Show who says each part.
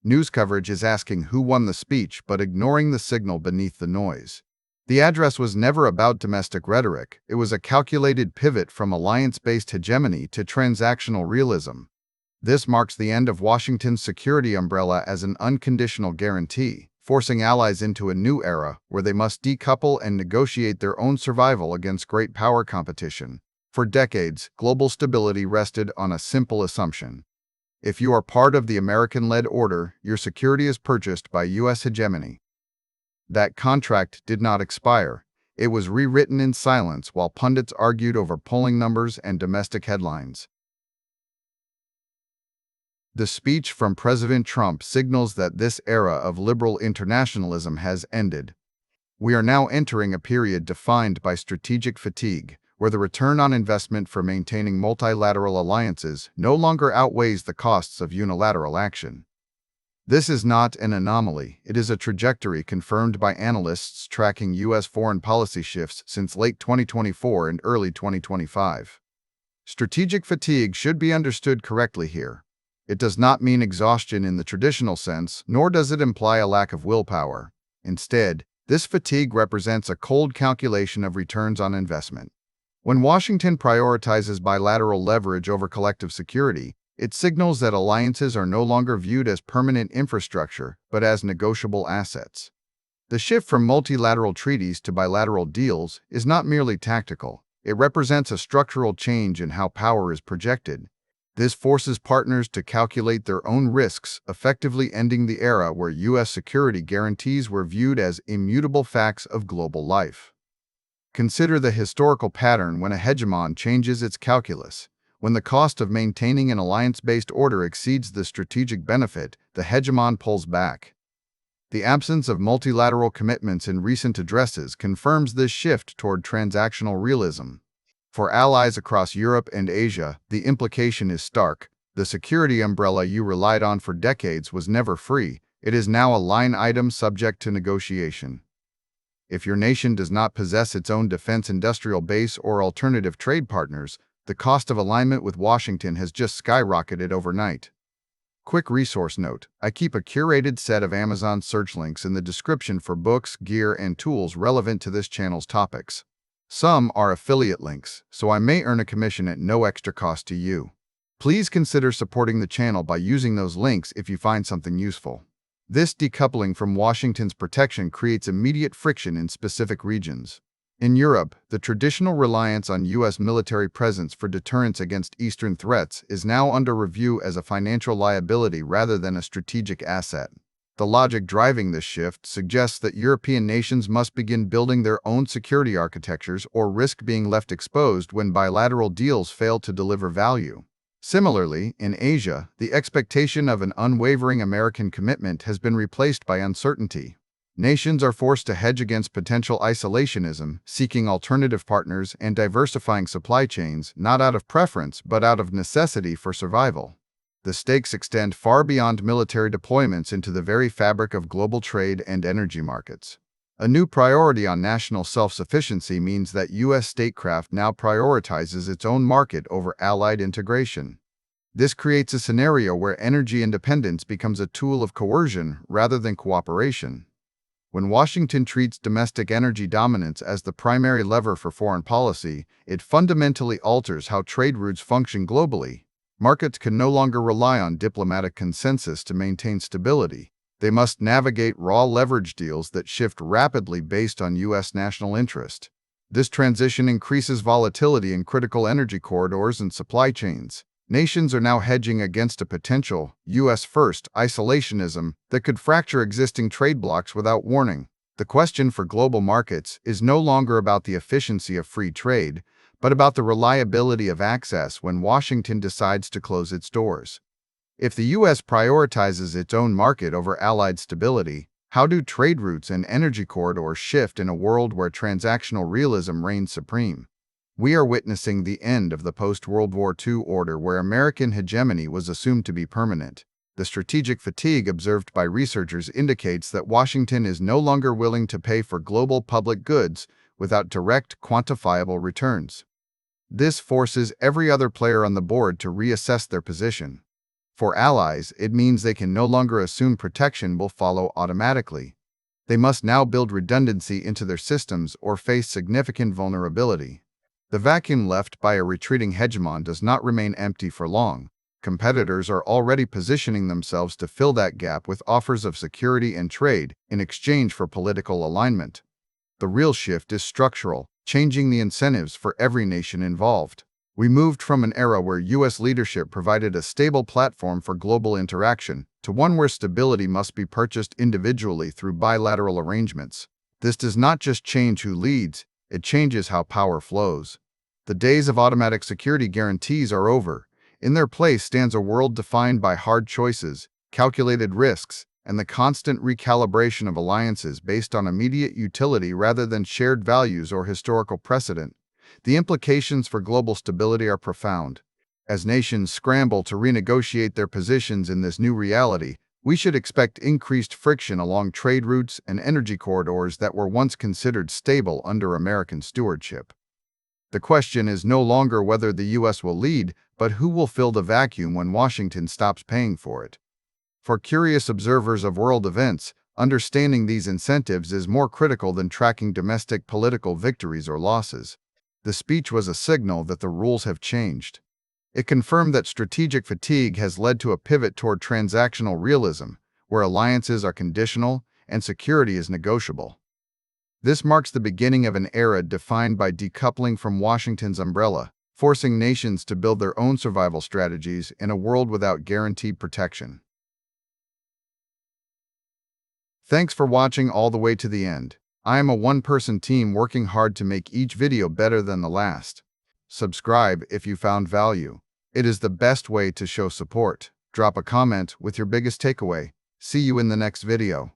Speaker 1: News coverage is asking who won the speech but ignoring the signal beneath the noise. The address was never about domestic rhetoric. It was a calculated pivot from alliance-based hegemony to transactional realism. This marks the end of Washington's security umbrella as an unconditional guarantee, forcing allies into a new era where they must decouple and negotiate their own survival against great power competition. For decades, global stability rested on a simple assumption. If you are part of the American-led order, your security is purchased by U.S. hegemony. That contract did not expire. It was rewritten in silence while pundits argued over polling numbers and domestic headlines. The speech from President Trump signals that this era of liberal internationalism has ended. We are now entering a period defined by strategic fatigue, where the return on investment for maintaining multilateral alliances no longer outweighs the costs of unilateral action. This is not an anomaly. It is a trajectory confirmed by analysts tracking U.S. foreign policy shifts since late 2024 and early 2025. Strategic fatigue should be understood correctly here. It does not mean exhaustion in the traditional sense, nor does it imply a lack of willpower. Instead, this fatigue represents a cold calculation of returns on investment. When Washington prioritizes bilateral leverage over collective security, it signals that alliances are no longer viewed as permanent infrastructure, but as negotiable assets. The shift from multilateral treaties to bilateral deals is not merely tactical. It represents a structural change in how power is projected. This forces partners to calculate their own risks, effectively ending the era where U.S. security guarantees were viewed as immutable facts of global life. Consider the historical pattern when a hegemon changes its calculus. When the cost of maintaining an alliance-based order exceeds the strategic benefit, the hegemon pulls back. The absence of multilateral commitments in recent addresses confirms this shift toward transactional realism. For allies across Europe and Asia, the implication is stark. The security umbrella you relied on for decades was never free. It is now a line item subject to negotiation. If your nation does not possess its own defense industrial base or alternative trade partners, the cost of alignment with Washington has just skyrocketed overnight. Quick resource note: I keep a curated set of Amazon search links in the description for books, gear, and tools relevant to this channel's topics. Some are affiliate links, so I may earn a commission at no extra cost to you. Please consider supporting the channel by using those links if you find something useful. This decoupling from Washington's protection creates immediate friction in specific regions. In Europe, the traditional reliance on U.S. military presence for deterrence against Eastern threats is now under review as a financial liability rather than a strategic asset. The logic driving this shift suggests that European nations must begin building their own security architectures or risk being left exposed when bilateral deals fail to deliver value. Similarly, in Asia, the expectation of an unwavering American commitment has been replaced by uncertainty. Nations are forced to hedge against potential isolationism, seeking alternative partners and diversifying supply chains, not out of preference but out of necessity for survival. The stakes extend far beyond military deployments into the very fabric of global trade and energy markets. A new priority on national self-sufficiency means that U.S. statecraft now prioritizes its own market over allied integration. This creates a scenario where energy independence becomes a tool of coercion rather than cooperation. When Washington treats domestic energy dominance as the primary lever for foreign policy, it fundamentally alters how trade routes function globally. Markets can no longer rely on diplomatic consensus to maintain stability. They must navigate raw leverage deals that shift rapidly based on U.S. national interest. This transition increases volatility in critical energy corridors and supply chains. Nations are now hedging against a potential U.S.-first isolationism that could fracture existing trade blocs without warning. The question for global markets is no longer about the efficiency of free trade, but about the reliability of access when Washington decides to close its doors. If the U.S. prioritizes its own market over allied stability, how do trade routes and energy corridors shift in a world where transactional realism reigns supreme? We are witnessing the end of the post-World War II order where American hegemony was assumed to be permanent. The strategic fatigue observed by researchers indicates that Washington is no longer willing to pay for global public goods without direct, quantifiable returns. This forces every other player on the board to reassess their position. For allies, it means they can no longer assume protection will follow automatically. They must now build redundancy into their systems or face significant vulnerability. The vacuum left by a retreating hegemon does not remain empty for long. Competitors are already positioning themselves to fill that gap with offers of security and trade in exchange for political alignment. The real shift is structural, changing the incentives for every nation involved. We moved from an era where U.S. leadership provided a stable platform for global interaction to one where stability must be purchased individually through bilateral arrangements. This does not just change who leads, it changes how power flows. The days of automatic security guarantees are over. In their place stands a world defined by hard choices, calculated risks, and the constant recalibration of alliances based on immediate utility rather than shared values or historical precedent. The implications for global stability are profound. As nations scramble to renegotiate their positions in this new reality, we should expect increased friction along trade routes and energy corridors that were once considered stable under American stewardship. The question is no longer whether the U.S. will lead, but who will fill the vacuum when Washington stops paying for it. For curious observers of world events, understanding these incentives is more critical than tracking domestic political victories or losses. The speech was a signal that the rules have changed. It confirmed that strategic fatigue has led to a pivot toward transactional realism, where alliances are conditional and security is negotiable. This marks the beginning of an era defined by decoupling from Washington's umbrella, forcing nations to build their own survival strategies in a world without guaranteed protection. Thanks for watching all the way to the end. I am a one-person team working hard to make each video better than the last. Subscribe if you found value. It is the best way to show support. Drop a comment with your biggest takeaway. See you in the next video.